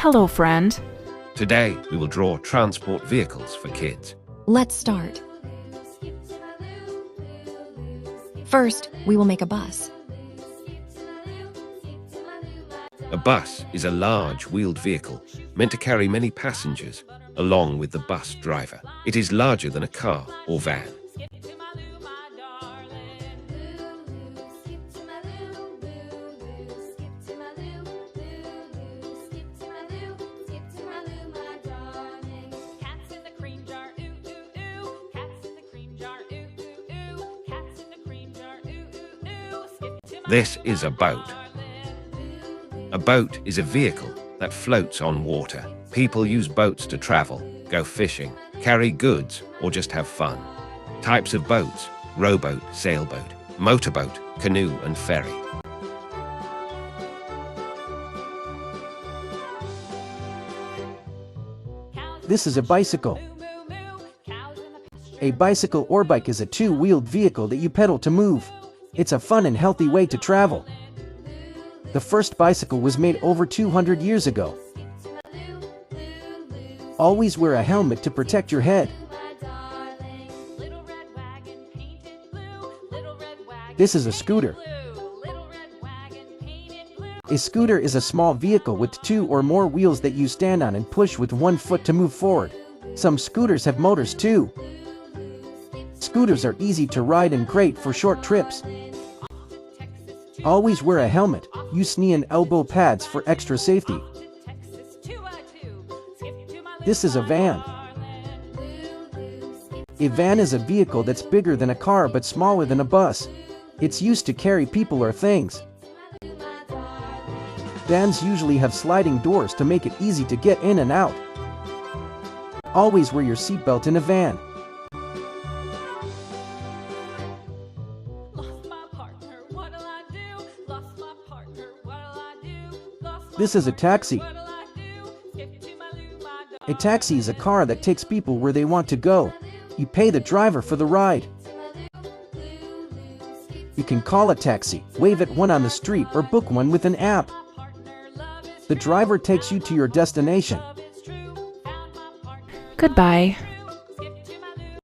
Hello, friend. Today, we will draw transport vehicles for kids. Let's start. First, we will make a bus. A bus is a large wheeled vehicle meant to carry many passengers along with the bus driver. It is larger than a car or van. This is a boat. A boat is a vehicle that floats on water. People use boats to travel, go fishing, carry goods, or just have fun. Types of boats: rowboat, sailboat, motorboat, canoe, and ferry. This is a bicycle. A bicycle or bike is a two-wheeled vehicle that you pedal to move. It's a fun and healthy way to travel. The first bicycle was made over 200 years ago. Always wear a helmet to protect your head. This is a scooter. A scooter is a small vehicle with two or more wheels that you stand on and push with one foot to move forward. Some scooters have motors too. Scooters are easy to ride and great for short trips. Always wear a helmet. Use knee and elbow pads for extra safety. This is a van. A van is a vehicle that's bigger than a car but smaller than a bus. It's used to carry people or things. Vans usually have sliding doors to make it easy to get in and out. Always wear your seatbelt in a van. This is a taxi. A taxi is a car that takes people where they want to go. You pay the driver for the ride. You can call a taxi, wave at one on the street, or book one with an app. The driver takes you to your destination. Goodbye.